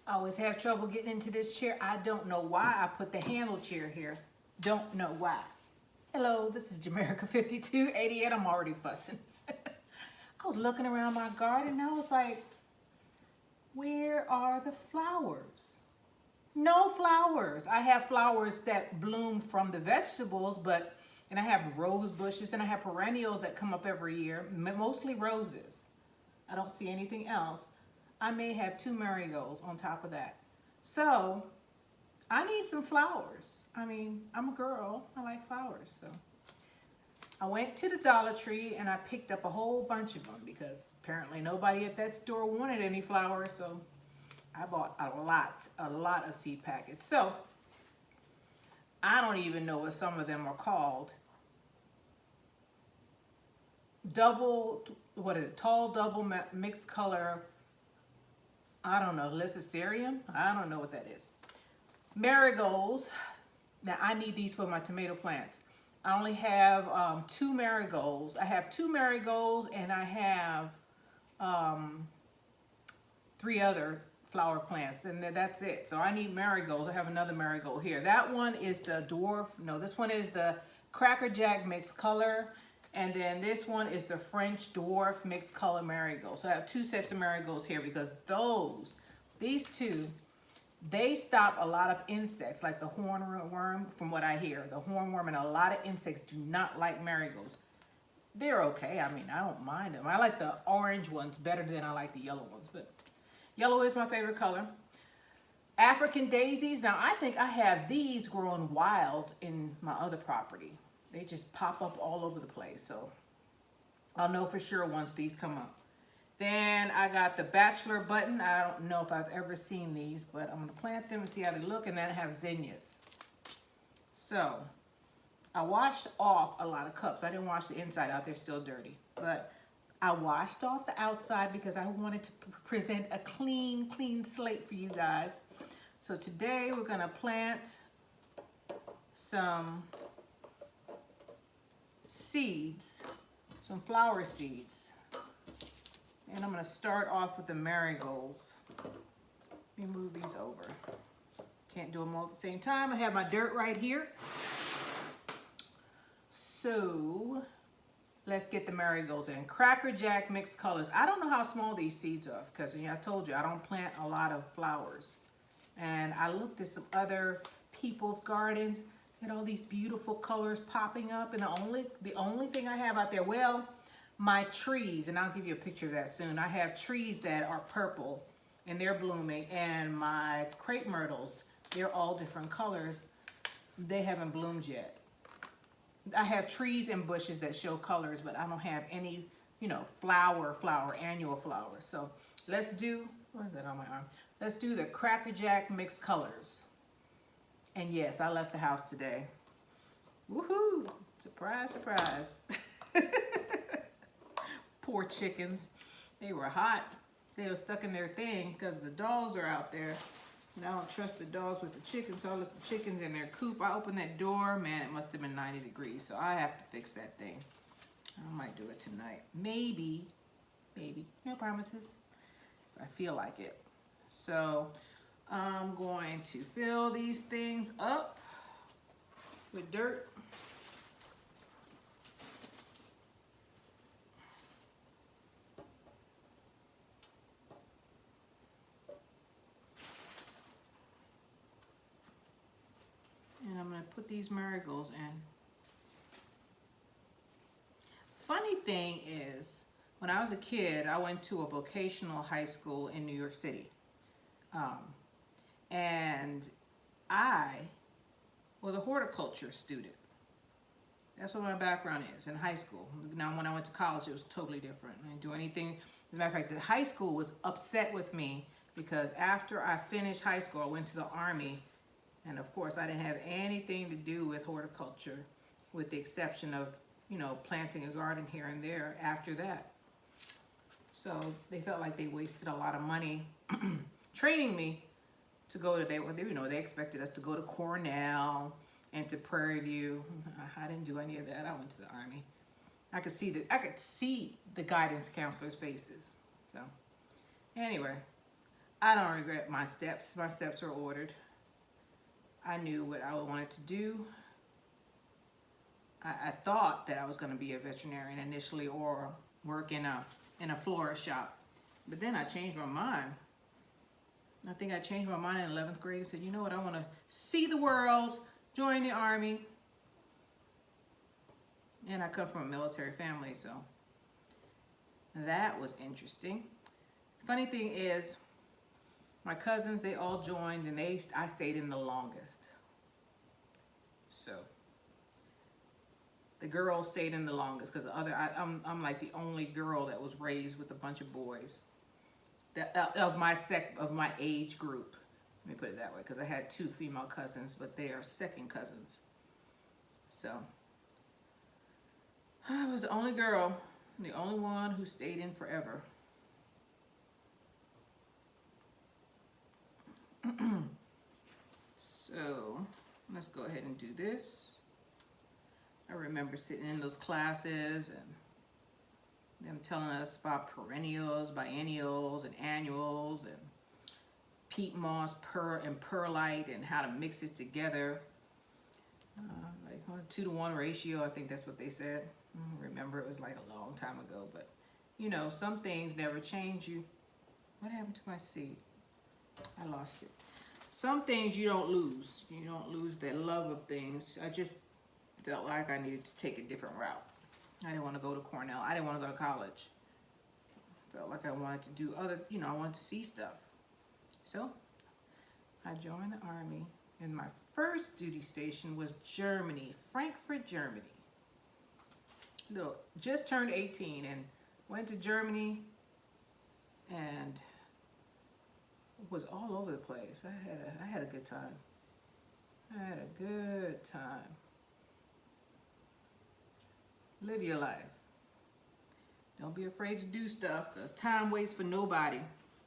I always have trouble getting into this chair. I don't know why I put the handle chair here. Don't know why. Hello, this is Jamaica 5288. I'm already fussing. I was looking around my garden and I was like, where are the flowers? No flowers. I have flowers that bloom from the vegetables, and I have rose bushes and I have perennials that come up every year, mostly roses. I don't see anything else. I may have 2 marigolds on top of that. So I need some flowers. I mean, I'm a girl. I like flowers. So I went to the Dollar Tree and I picked up a whole bunch of them because apparently nobody at that store wanted any flowers. So I bought a lot of seed packets. So I don't even know what some of them are called. Tall double mixed color. I don't know, Lysicerium? I don't know what that is. Marigolds. Now I need these for my tomato plants. I only have 2 marigolds. I have 2 marigolds and I have 3 other flower plants, and that's it. So I need marigolds. I have another marigold here. That one is the dwarf. No, this one is the Cracker Jack mixed color. And then this one is the French dwarf mixed color marigold. So I have 2 sets of marigolds here because these 2, they stop a lot of insects like the hornworm, from what I hear. The hornworm and a lot of insects do not like marigolds. They're okay. I mean, I don't mind them. I like the orange ones better than I like the yellow ones, but yellow is my favorite color. African daisies. Now I think I have these growing wild in my other property. They just pop up all over the place. So I'll know for sure once these come up. Then I got the bachelor button. I don't know if I've ever seen these, but I'm gonna plant them and see how they look. And then I have zinnias. So I washed off a lot of cups. I didn't wash the inside out, they're still dirty. But I washed off the outside because I wanted to present a clean slate for you guys. So today we're gonna plant some seeds, some flower seeds. And I'm gonna start off with the marigolds. Let me move these over. Can't do them all at the same time. I have my dirt right here. So let's get the marigolds in. Cracker Jack mixed colors. I don't know how small these seeds are because I told you I don't plant a lot of flowers. And I looked at some other people's gardens. Get all these beautiful colors popping up, and the only thing I have out there, well, my trees, and I'll give you a picture of that soon. I have trees that are purple and they're blooming, and my crepe myrtles, they're all different colors. They haven't bloomed yet. I have trees and bushes that show colors, but I don't have any, annual flowers. So let's do, what is that on my arm? Let's do the Cracker Jack mixed colors. And yes, I left the house today. Woohoo! Surprise, surprise. Poor chickens. They were hot. They were stuck in their thing because the dogs are out there. And I don't trust the dogs with the chickens, so I left the chickens in their coop. I opened that door. Man, it must have been 90 degrees, so I have to fix that thing. I might do it tonight. Maybe. No promises. If I feel like it. So I'm going to fill these things up with dirt. And I'm going to put these marigolds in. Funny thing is, when I was a kid, I went to a vocational high school in New York City. And I was a horticulture student. That's what my background is in high school. Now, when I went to college, it was totally different. I didn't do anything. As a matter of fact, the high school was upset with me because after I finished high school, I went to the Army. And of course, I didn't have anything to do with horticulture, with the exception of, planting a garden here and there after that. So they felt like they wasted a lot of money training me to go to, they expected us to go to Cornell and to Prairie View. I didn't do any of that. I went to the Army. I could see the guidance counselors' faces. So anyway, I don't regret my steps. My steps are ordered. I knew what I wanted to do. I thought that I was going to be a veterinarian initially or work in a florist shop. But then I changed my mind. I think I changed my mind in 11th grade and said, you know what, I want to see the world, join the Army. And I come from a military family, so that was interesting. The funny thing is, my cousins, they all joined, and I stayed in the longest. So the girls stayed in the longest because I'm like the only girl that was raised with a bunch of boys of my age group. Let me put it that way, because I had 2 female cousins, but they are second cousins. So I was the only girl, the only one who stayed in forever. So let's go ahead and do this. I remember sitting in those classes and them telling us about perennials, biennials, and annuals, and peat moss, and perlite, and how to mix it together. Like a 2-to-1 ratio, I think that's what they said. I don't remember, it was like a long time ago, but you know, some things never change you. What happened to my seed? I lost it. Some things you don't lose. You don't lose that love of things. I just felt like I needed to take a different route. I didn't want to go to Cornell. I didn't want to go to college. Felt like I wanted to do other, you know, I wanted to see stuff. So I joined the Army, and my first duty station was Germany, Frankfurt, Germany. Look, just turned 18 and went to Germany and was all over the place. I had a good time. I had a good time. Live your life. Don't be afraid to do stuff, because time waits for nobody.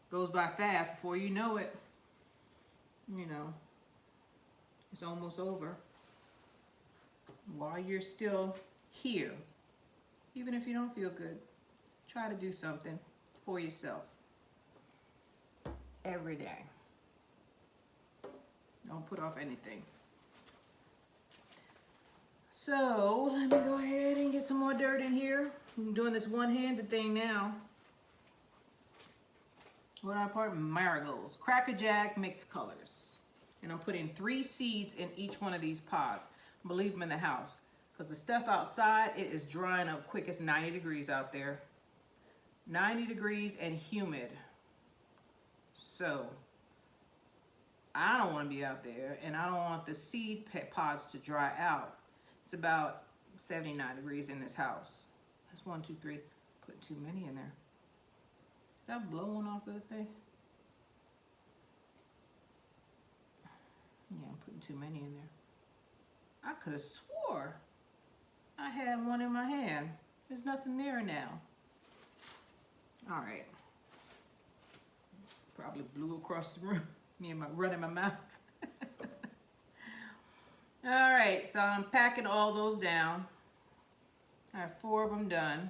Goes by fast before you know it. You know, it's almost over. While you're still here, even if you don't feel good, try to do something for yourself every day. Don't put off anything. So let me go ahead and get some more dirt in here. I'm doing this one-handed thing now. What are part? Marigolds, Cracker Jack mixed colors. And I'm putting 3 seeds in each one of these pods. Believe them in the house. Because the stuff outside, it is drying up quick. It's 90 degrees out there. 90 degrees and humid. So I don't want to be out there, and I don't want the seed pods to dry out. It's about 79 degrees in this house. That's 1, 2, 3. Put too many in there. Did I blow one off of the thing? Yeah, I'm putting too many in there. I could have swore I had one in my hand. There's nothing there now. All right. Probably blew across the room. Me and my running my mouth. All right, so I'm packing all those down. I have 4 of them done.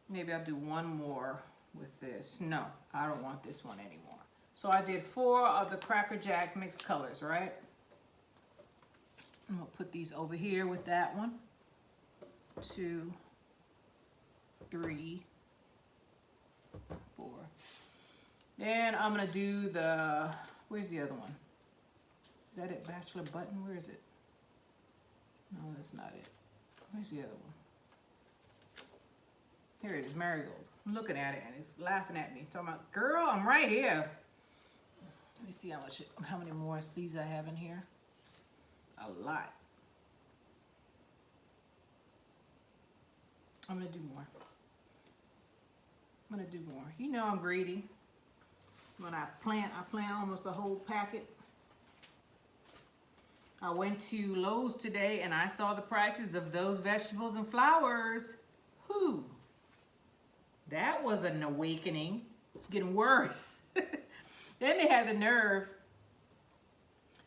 Maybe I'll do one more with this. No, I don't want this one anymore. So I did 4 of the Cracker Jack mixed colors, right? I'm gonna put these over here with that one. 2, 3, 4. Then I'm gonna do the, where's the other one? Is that it, Bachelor Button? Where is it? No, that's not it. Where's the other one? Here it is, Marigold. I'm looking at it and it's laughing at me. It's talking about, girl, I'm right here. Let me see how many more seeds I have in here. A lot. I'm gonna do more. I'm gonna do more. You know I'm greedy. When I plant almost a whole packet. I went to Lowe's today and I saw the prices of those vegetables and flowers. Whew. That was an awakening. It's getting worse. Then they had the nerve.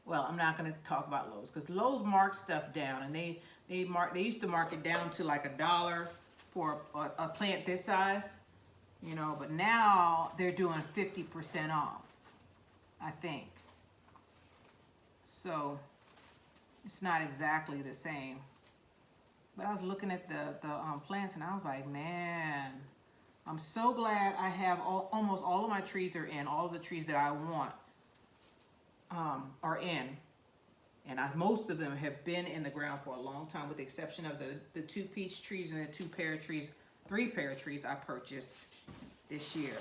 Well, I'm not going to talk about Lowe's because Lowe's marks stuff down, and they used to mark it down to like $1 for a plant this size. you know, but now they're doing 50% off, I think. So it's not exactly the same. But I was looking at the plants and I was like, man, I'm so glad I have almost all of my trees are in. All of the trees that I want are in. And most of them have been in the ground for a long time, with the exception of the 2 peach trees and the 2 pear trees, 3 pear trees I purchased this year.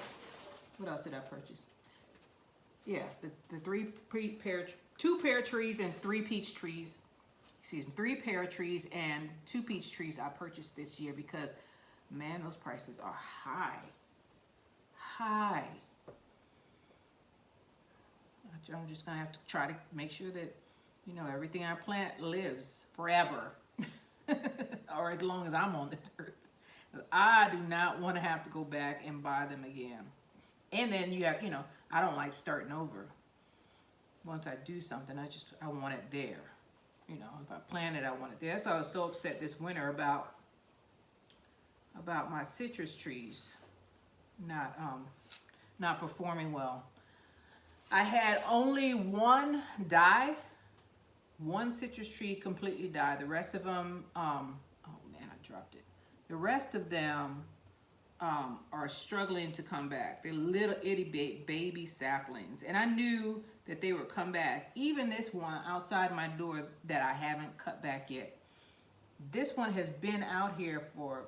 What else did I purchase? Yeah, the 2 pear trees and 3 peach trees. Excuse me, 3 pear trees and 2 peach trees I purchased this year because, man, those prices are high. High. I'm just gonna have to try to make sure that, you know, everything I plant lives forever, or as long as I'm on this earth. I do not want to have to go back and buy them again. And then you have, you know, I don't like starting over. Once I do something, I want it there. You know, if I plant it, I want it there. So I was so upset this winter about my citrus trees not performing well. I had only one die. One citrus tree completely died. The rest of them, oh man, I dropped it. The rest of them are struggling to come back. They're little itty baby saplings. And I knew that they would come back. Even this one outside my door that I haven't cut back yet. This one has been out here for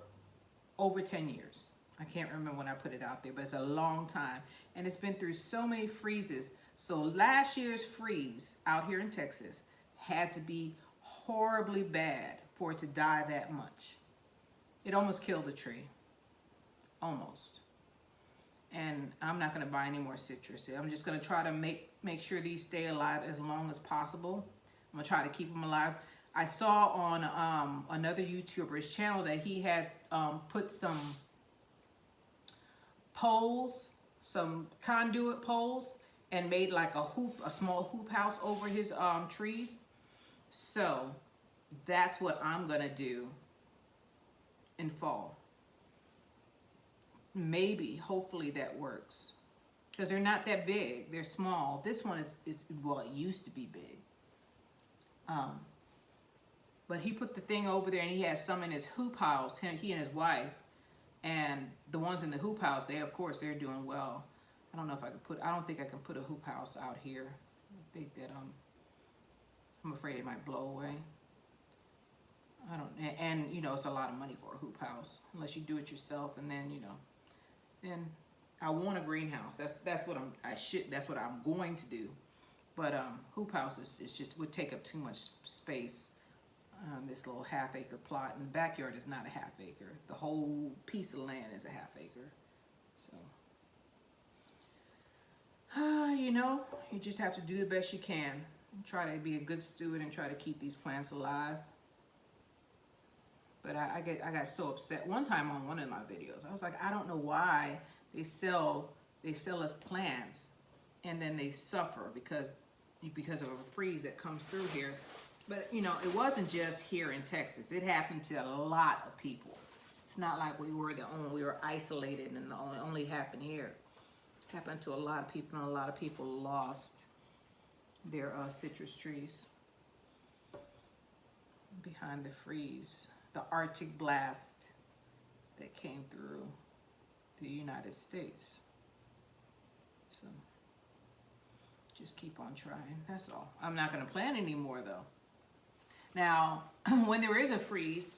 over 10 years. I can't remember when I put it out there, but it's a long time. And it's been through so many freezes. So last year's freeze out here in Texas had to be horribly bad for it to die that much. It almost killed the tree. Almost. And I'm not going to buy any more citrus. I'm just going to try to make sure these stay alive as long as possible. I'm going to try to keep them alive. I saw on another YouTuber's channel that he had put some poles, some conduit poles, and made like a small hoop house over his trees. So that's what I'm gonna do in fall. Maybe, hopefully that works. Because they're not that big, they're small. This one is well, it used to be big. But he put the thing over there and he has some in his hoop house, he and his wife. And the ones in the hoop house, of course, they're doing well. I don't know if I could I don't think I can put a hoop house out here. I think that I'm afraid it might blow away. And you know, it's a lot of money for a hoop house unless you do it yourself. And then, you know, then I want a greenhouse. That's what I'm going to do. But hoop house is just would take up too much space. This little half-acre plot, and the backyard is not a half-acre. The whole piece of land is a half-acre. So, you know, you just have to do the best you can. Try to be a good steward and try to keep these plants alive. But I got so upset one time on one of my videos. I was like, I don't know why they sell us plants and then they suffer because of a freeze that comes through here. But, you know, it wasn't just here in Texas. It happened to a lot of people. It's not like we were isolated and it only happened here. It happened to a lot of people, and a lot of people lost their citrus trees behind the freeze. The Arctic blast that came through the United States. So, just keep on trying, that's all. I'm not gonna plant anymore though. Now, when there is a freeze,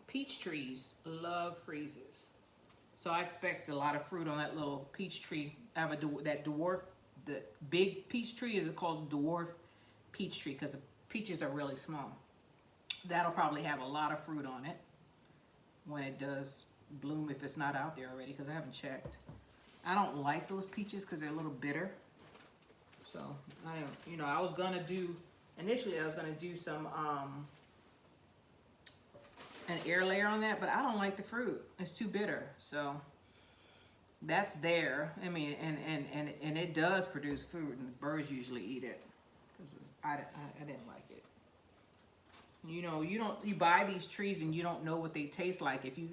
peach trees love freezes. So I expect a lot of fruit on that little peach tree. I have the big peach tree is called dwarf peach tree because the peaches are really small. That'll probably have a lot of fruit on it when it does bloom, if it's not out there already, because I haven't checked. I don't like those peaches because they're a little bitter. So, I was gonna do, initially I was gonna do some, an air layer on that, but I don't like the fruit. It's too bitter. So that's there. I mean, and it does produce food, and the birds usually eat it because I didn't like it. You know, you buy these trees and you don't know what they taste like. If you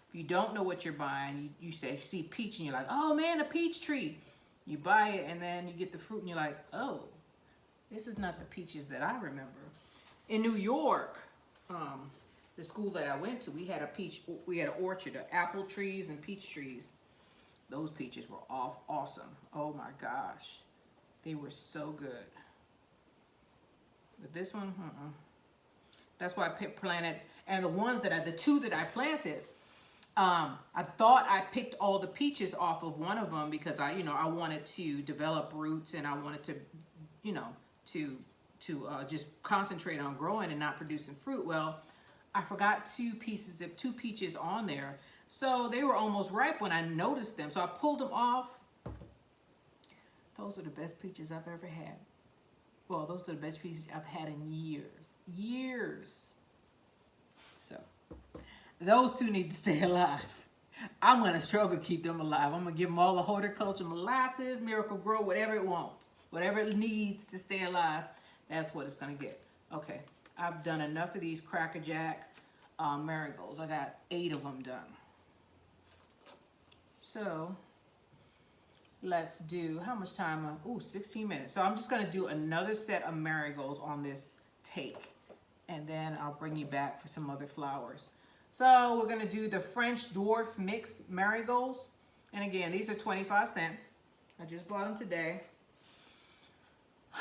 If you don't know what you're buying, you say, see peach and you're like, oh man, a peach tree. You buy it and then you get the fruit and you're like, oh, this is not the peaches that I remember. In New York, the school that I went to, we had an orchard of apple trees and peach trees. Those peaches were awesome. Oh my gosh. They were so good. But this one, that's why I planted, and the two that I planted, I thought I picked all the peaches off of one of them because I wanted to develop roots and I wanted to, to just concentrate on growing and not producing fruit. Well, I forgot two peaches on there. So they were almost ripe when I noticed them. So I pulled them off. Those are the best peaches I've ever had. Well, those are the best peaches I've had in years. So those two need to stay alive. I'm going to struggle to keep them alive. I'm going to give them all the horticulture, molasses, Miracle Grow, whatever it wants. Whatever it needs to stay alive, that's what it's going to get. Okay, I've done enough of these Cracker Jack marigolds. I got 8 of them done. So let's do, how much time? 16 minutes. So I'm just going to do another set of marigolds on this take. And then I'll bring you back for some other flowers. So we're going to do the French Dwarf Mix marigolds. And again, these are 25 cents. I just bought them today.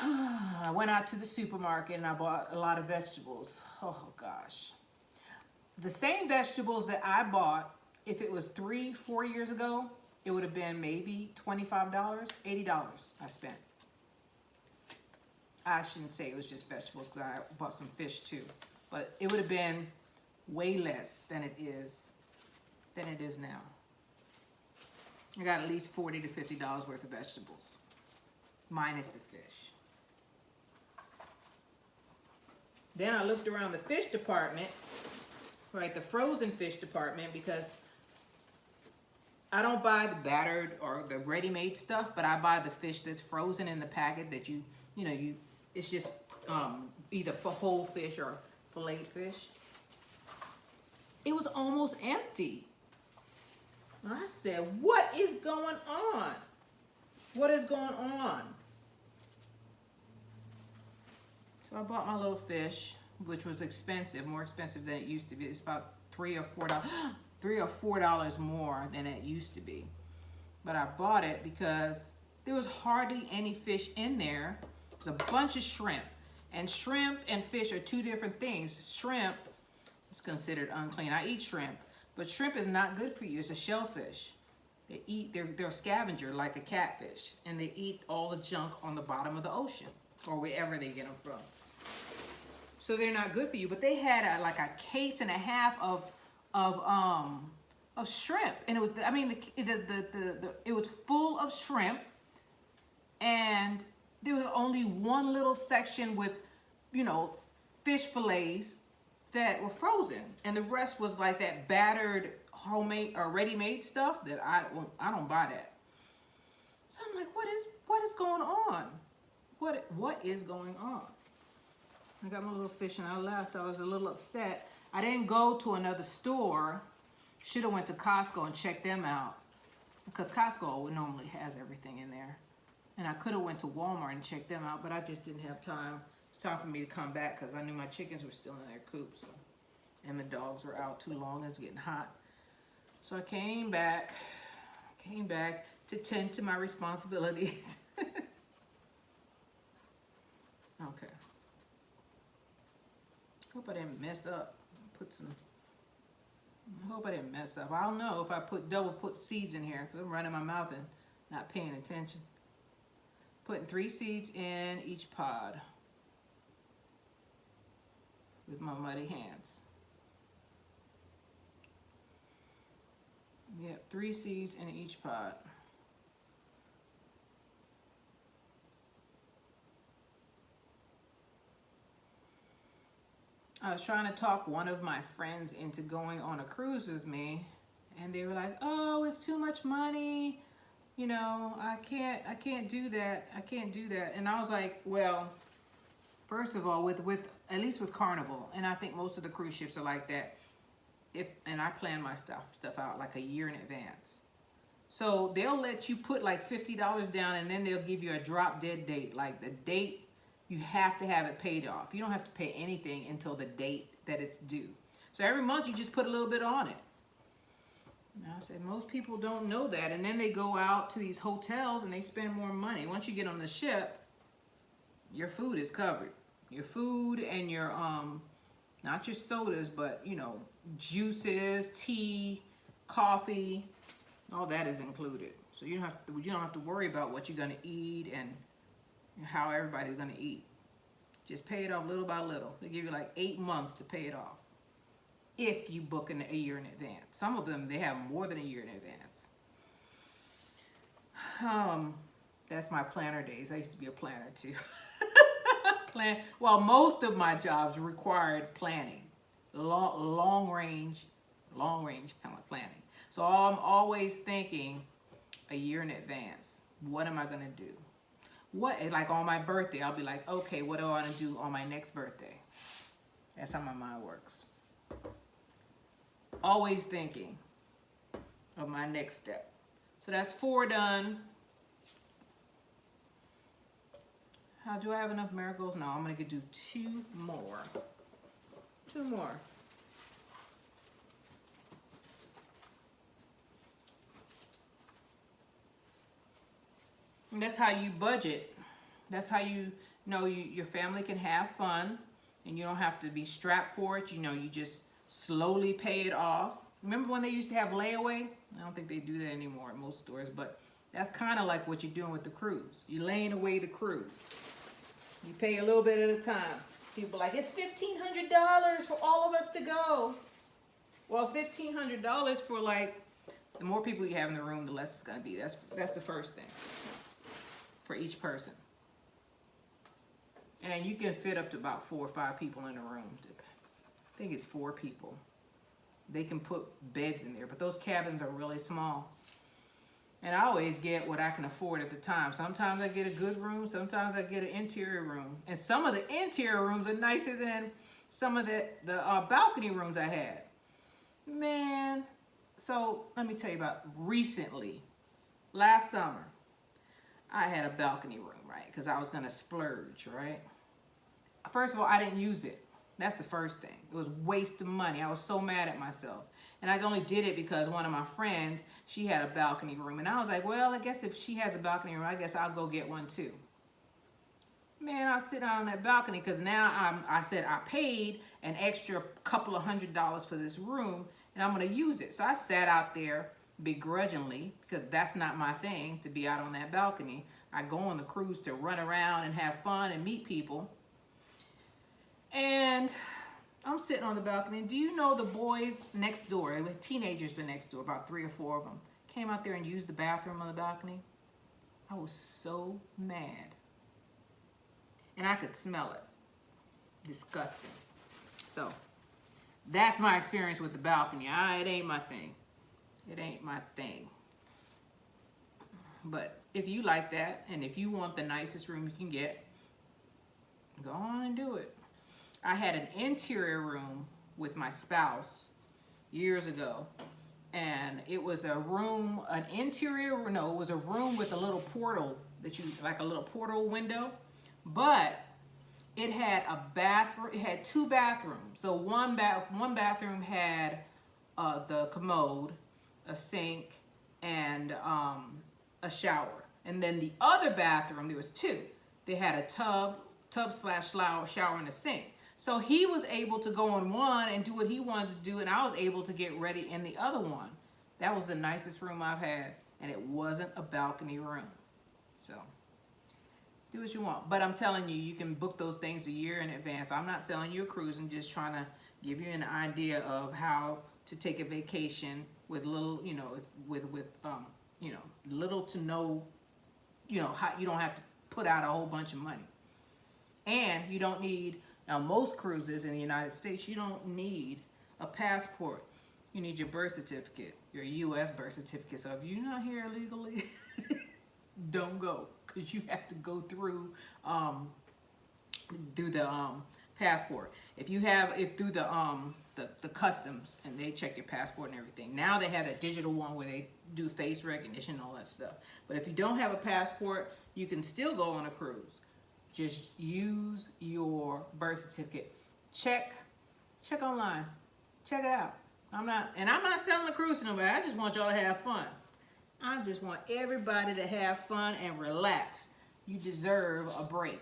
I went out to the supermarket and I bought a lot of vegetables. Oh gosh. The same vegetables that I bought, if it was 3-4 years ago, it would have been maybe $25, $80 I spent. I shouldn't say it was just vegetables because I bought some fish too. But it would have been way less than it is now. I got at least $40 to $50 worth of vegetables, minus the fish. Then I looked around the fish department, right, the frozen fish department, because I don't buy the battered or the ready-made stuff, but I buy the fish that's frozen in the packet that it's just either whole fish or filleted fish. It was almost empty. And I said, what is going on? What is going on? So I bought my little fish, which was expensive, more expensive than it used to be. It's about $3 or $4 more than it used to be. But I bought it because there was hardly any fish in there. It was a bunch of shrimp. And shrimp and fish are two different things. Shrimp is considered unclean. I eat shrimp, but shrimp is not good for you. It's a shellfish. They're a scavenger like a catfish, and they eat all the junk on the bottom of the ocean or wherever they get them from. So they're not good for you. But they had like a case and a half of shrimp, and it was, I mean, it was full of shrimp, and there was only one little section with, fish fillets that were frozen, and the rest was like that battered homemade or ready-made stuff that I don't buy that. So I'm like, what is going on? What is going on? I got my little fish and I left. I was a little upset. I didn't go to another store. Should have went to Costco and checked them out, because Costco normally has everything in there. And I could have went to Walmart and checked them out, but I just didn't have time. It's time for me to come back because I knew my chickens were still in their coops, and the dogs were out too long. It's getting hot. So I came back to tend to my responsibilities. Okay. Hope I didn't mess up. I hope I didn't mess up. I don't know if I put seeds in here because I'm running my mouth and not paying attention. Putting 3 seeds in each pod with my muddy hands. Yep, 3 seeds in each pod. I was trying to talk one of my friends into going on a cruise with me, and they were like, oh, it's too much money. I can't do that. I can't do that. And I was like, well, first of all, with at least with Carnival, and I think most of the cruise ships are like that, and I plan my stuff out like a year in advance. So they'll let you put like $50 down, and then they'll give you a drop dead date. Like the date, you have to have it paid off. You don't have to pay anything until the date that it's due. So every month you just put a little bit on it. Now I said most people don't know that, and then they go out to these hotels and they spend more money. Once you get on the ship, your food is covered. Your food and your not your sodas, but you know, juices, tea, coffee, all that is included. So you don't have to worry about what you're gonna eat and how everybody's gonna eat. Just pay it off little by little. They give you like 8 months to pay it off if you book in a year in advance. Some of them, they have more than a year in advance. That's my planner days. I used to be a planner too. Well, most of my jobs required planning, long range kind of planning. So I'm always thinking a year in advance. What am I gonna do? Like on my birthday, I'll be like, okay, what do I want to do on my next birthday? That's how my mind works. Always thinking of my next step. So that's 4 done. How do I have enough marigolds? No, I'm gonna do 2 more. 2 more. And that's how you budget. That's how you know your family can have fun and you don't have to be strapped for it. You know, you just slowly pay it off. Remember when they used to have layaway? I don't think they do that anymore at most stores, but that's kind of like what you're doing with the cruise. You're laying away the cruise. You pay a little bit at a time. People are like, it's $1,500 for all of us to go. Well, $1,500 for like, the more people you have in the room, the less it's gonna be. That's the first thing for each person. And you can fit up to about 4 or 5 people in a room. I think it's 4 people. They can put beds in there, but those cabins are really small. And I always get what I can afford at the time. Sometimes I get a good room, sometimes I get an interior room. And some of the interior rooms are nicer than some of the balcony rooms I had. Man, so let me tell you about recently. Last summer, I had a balcony room, right? Because I was gonna splurge, right? First of all, I didn't use it. That's the first thing. It was a waste of money. I was so mad at myself. And I only did it because one of my friends, she had a balcony room. And I was like, well, I guess if she has a balcony room, I guess I'll go get one too. Man, I'll sit down on that balcony because now I said I paid an extra couple of $100 for this room and I'm going to use it. So I sat out there begrudgingly because that's not my thing to be out on that balcony. I go on the cruise to run around and have fun and meet people. And I'm sitting on the balcony. Do you know the boys next door, the teenagers were next door, about 3 or 4 of them, came out there and used the bathroom on the balcony? I was so mad. And I could smell it. Disgusting. So, that's my experience with the balcony. It ain't my thing. It ain't my thing. But if you like that, and if you want the nicest room you can get, go on and do it. I had an interior room with my spouse years ago, and it was a room, it was a room with a little portal like a little portal window, but it had a bathroom, it had 2 bathrooms. So one bathroom had the commode, a sink, and a shower. And then the other bathroom, there was 2. They had a tub/shower and a sink. So he was able to go in one and do what he wanted to do, and I was able to get ready in the other one. That was the nicest room I've had, and it wasn't a balcony room. So, do what you want. But I'm telling you, you can book those things a year in advance. I'm not selling you a cruise. I'm just trying to give you an idea of how to take a vacation with little, little to no, how you don't have to put out a whole bunch of money. And you don't need, now most cruises in the United States, you don't need a passport. You need your birth certificate, your U.S. birth certificate. So if you're not here illegally, don't go, because you have to go through the passport. If through the the customs, and they check your passport and everything. Now they have a digital one where they do face recognition and all that stuff. But if you don't have a passport, you can still go on a cruise. Just use your birth certificate. Check online. Check it out. I'm not selling a cruise to nobody. I just want y'all to have fun. I just want everybody to have fun and relax. You deserve a break.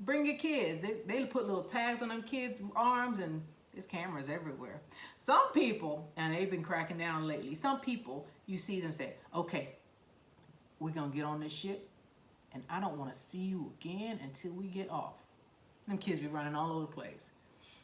Bring your kids. They put little tags on them kids' arms, and there's cameras everywhere. Some people, and they've been cracking down lately, some people, you see them say, okay, we're going to get on this ship, and I don't want to see you again until we get off. Them kids be running all over the place.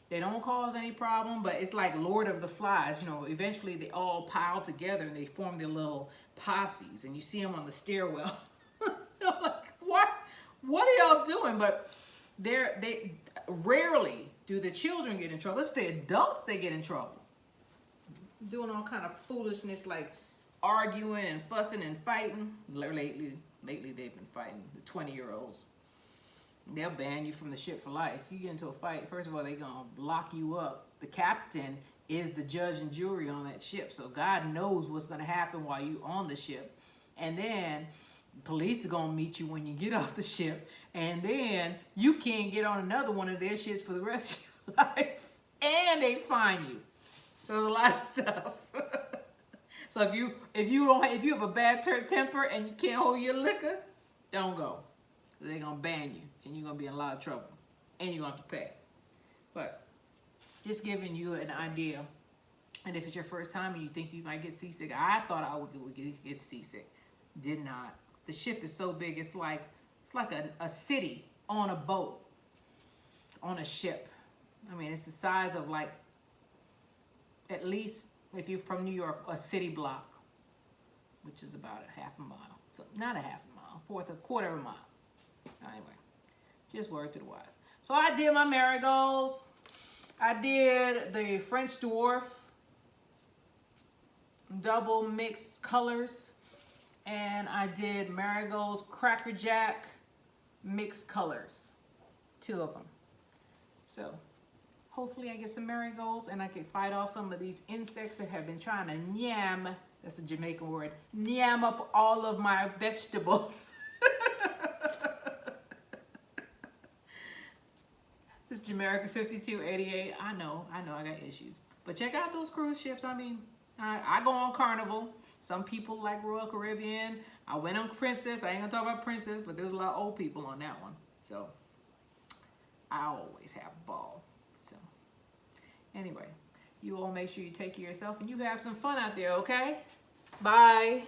They don't cause any problem, but it's like Lord of the Flies. You know, eventually they all pile together and they form their little posses, and you see them on the stairwell. I'm like, what are y'all doing? But they rarely do the children get in trouble. It's the adults that get in trouble. Doing all kind of foolishness like arguing and fussing and fighting. Lately they've been fighting, the 20-year-olds. They'll ban you from the ship for life. You get into a fight, first of all, they're going to lock you up. The captain is the judge and jury on that ship. So God knows what's going to happen while you're on the ship. And then police are going to meet you when you get off the ship. And then you can't get on another one of their ships for the rest of your life. And they fine you. So there's a lot of stuff. So if you have a bad temper and you can't hold your liquor, don't go. They're going to ban you, and you're going to be in a lot of trouble, and you're going to have to pay. But just giving you an idea, and if it's your first time and you think you might get seasick, I thought I would get seasick. Did not. The ship is so big, it's like a city on a boat, on a ship. I mean, it's the size of like, at least, if you're from New York, a city block, which is about a half a mile. So not a half a mile, a quarter of a mile. Anyway, just word to the wise. So I did my marigolds. I did the French dwarf, double mixed colors, and I did marigolds Cracker Jack mixed colors, 2 of them. So hopefully I get some marigolds and I can fight off some of these insects that have been trying to yam, that's a Jamaican word, yam up all of my vegetables. This is Jamaica 5288. I know I got issues. But check out those cruise ships. I mean, I go on Carnival. Some people like Royal Caribbean. I went on Princess. I ain't gonna talk about Princess, but there's a lot of old people on that one. So I always have a ball. So anyway, you all make sure you take care of yourself and you have some fun out there, okay? Bye.